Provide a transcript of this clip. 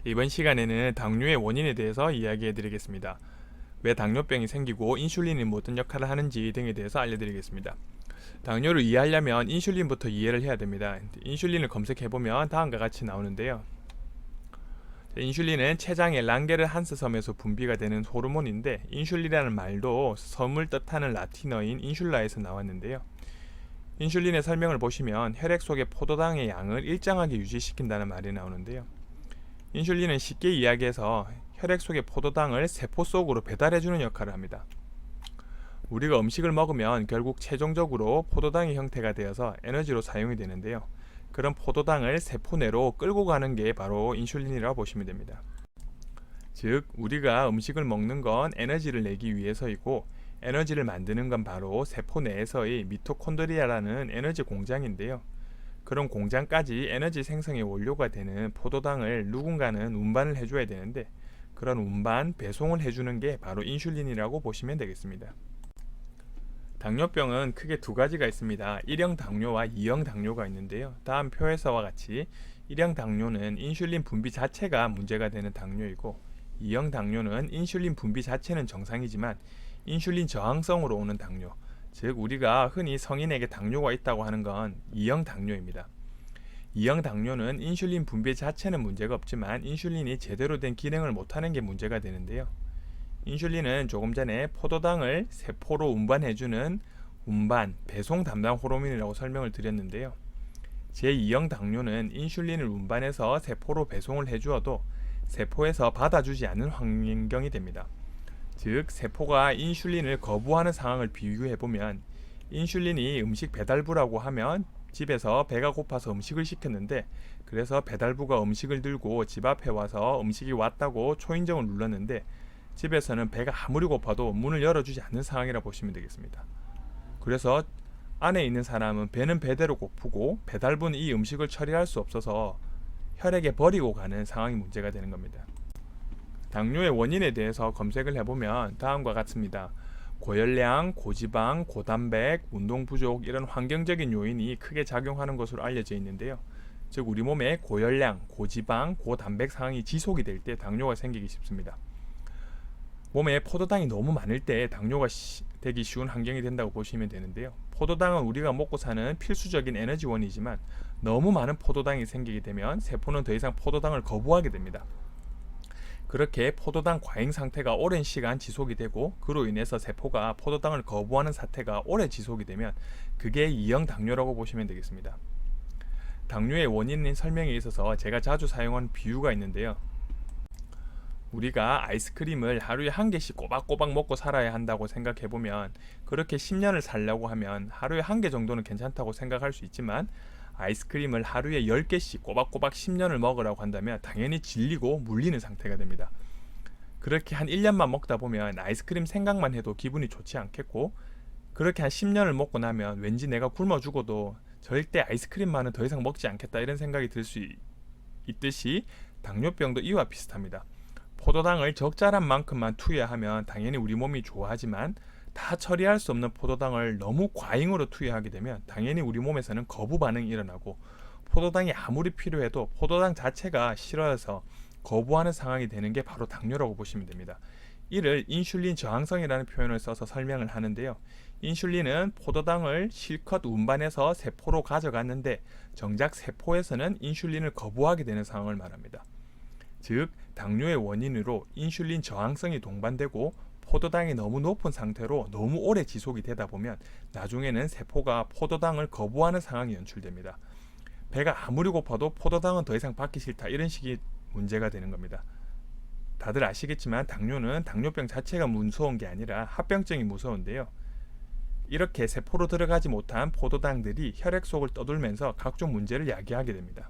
이번 시간에는 당뇨의 원인에 대해서 이야기해 드리겠습니다. 왜 당뇨병이 생기고 인슐린이 어떤 역할을 하는지 등에 대해서 알려드리겠습니다. 당뇨를 이해하려면 인슐린부터 이해를 해야 됩니다. 인슐린을 검색해보면 다음과 같이 나오는데요. 인슐린은 췌장의 랑게르한스 섬에서 분비가 되는 호르몬인데, 인슐린이라는 말도 섬을 뜻하는 라틴어인 인슐라에서 나왔는데요. 인슐린의 설명을 보시면 혈액 속의 포도당의 양을 일정하게 유지시킨다는 말이 나오는데요. 인슐린은 쉽게 이야기해서 혈액 속의 포도당을 세포 속으로 배달해주는 역할을 합니다. 우리가 음식을 먹으면 결국 최종적으로 포도당의 형태가 되어서 에너지로 사용이 되는데요. 그런 포도당을 세포 내로 끌고 가는 게 바로 인슐린이라고 보시면 됩니다. 즉, 우리가 음식을 먹는 건 에너지를 내기 위해서이고, 에너지를 만드는 건 바로 세포 내에서의 미토콘드리아라는 에너지 공장인데요. 그런 공장까지 에너지 생성의 원료가 되는 포도당을 누군가는 운반을 해줘야 되는데, 그런 운반, 배송을 해주는 게 바로 인슐린이라고 보시면 되겠습니다. 당뇨병은 크게 두 가지가 있습니다. 1형 당뇨와 2형 당뇨가 있는데요. 다음 표에서와 같이 1형 당뇨는 인슐린 분비 자체가 문제가 되는 당뇨이고, 2형 당뇨는 인슐린 분비 자체는 정상이지만 인슐린 저항성으로 오는 당뇨, 즉 우리가 흔히 성인에게 당뇨가 있다고 하는 건 2형 당뇨입니다. 2형 당뇨는 인슐린 분비 자체는 문제가 없지만 인슐린이 제대로 된 기능을 못하는 게 문제가 되는데요. 인슐린은 조금 전에 포도당을 세포로 운반해주는 운반, 배송 담당 호르몬이라고 설명을 드렸는데요. 제2형 당뇨는 인슐린을 운반해서 세포로 배송을 해주어도 세포에서 받아주지 않는 환경이 됩니다. 즉, 세포가 인슐린을 거부하는 상황을 비유해보면, 인슐린이 음식 배달부라고 하면 집에서 배가 고파서 음식을 시켰는데, 그래서 배달부가 음식을 들고 집 앞에 와서 음식이 왔다고 초인종을 눌렀는데, 집에서는 배가 아무리 고파도 문을 열어주지 않는 상황이라 보시면 되겠습니다. 그래서 안에 있는 사람은 배는 배대로 고프고 배달부는 이 음식을 처리할 수 없어서 혈액에 버리고 가는 상황이 문제가 되는 겁니다. 당뇨의 원인에 대해서 검색을 해보면 다음과 같습니다. 고열량, 고지방, 고단백, 운동 부족, 이런 환경적인 요인이 크게 작용하는 것으로 알려져 있는데요. 즉, 우리 몸에 고열량, 고지방, 고단백 상황이 지속이 될 때 당뇨가 생기기 쉽습니다. 몸에 포도당이 너무 많을 때 당뇨가 되기 쉬운 환경이 된다고 보시면 되는데요. 포도당은 우리가 먹고 사는 필수적인 에너지원이지만 너무 많은 포도당이 생기게 되면 세포는 더 이상 포도당을 거부하게 됩니다. 그렇게 포도당 과잉 상태가 오랜 시간 지속이 되고, 그로 인해서 세포가 포도당을 거부하는 사태가 오래 지속이 되면 그게 2형 당뇨라고 보시면 되겠습니다. 당뇨의 원인인 설명에 있어서 제가 자주 사용하는 비유가 있는데요. 우리가 아이스크림을 하루에 한 개씩 꼬박꼬박 먹고 살아야 한다고 생각해보면, 그렇게 10년을 살려고 하면 하루에 한 개 정도는 괜찮다고 생각할 수 있지만, 아이스크림을 하루에 10개씩 꼬박꼬박 10년을 먹으라고 한다면 당연히 질리고 물리는 상태가 됩니다. 그렇게 한 1년만 먹다 보면 아이스크림 생각만 해도 기분이 좋지 않겠고, 그렇게 한 10년을 먹고 나면 왠지 내가 굶어 죽어도 절대 아이스크림만은 더 이상 먹지 않겠다, 이런 생각이 들 수 있듯이 당뇨병도 이와 비슷합니다. 포도당을 적절한 만큼만 투여하면 당연히 우리 몸이 좋아하지만, 다 처리할 수 없는 포도당을 너무 과잉으로 투여하게 되면 당연히 우리 몸에서는 거부 반응이 일어나고, 포도당이 아무리 필요해도 포도당 자체가 싫어해서 거부하는 상황이 되는 게 바로 당뇨라고 보시면 됩니다. 이를 인슐린 저항성이라는 표현을 써서 설명을 하는데요. 인슐린은 포도당을 실컷 운반해서 세포로 가져갔는데 정작 세포에서는 인슐린을 거부하게 되는 상황을 말합니다. 즉, 당뇨의 원인으로 인슐린 저항성이 동반되고 포도당이 너무 높은 상태로 너무 오래 지속이 되다 보면 나중에는 세포가 포도당을 거부하는 상황이 연출됩니다. 배가 아무리 고파도 포도당은 더 이상 받기 싫다, 이런 식의 문제가 되는 겁니다. 다들 아시겠지만 당뇨는 당뇨병 자체가 무서운 게 아니라 합병증이 무서운데요. 이렇게 세포로 들어가지 못한 포도당들이 혈액 속을 떠돌면서 각종 문제를 야기하게 됩니다.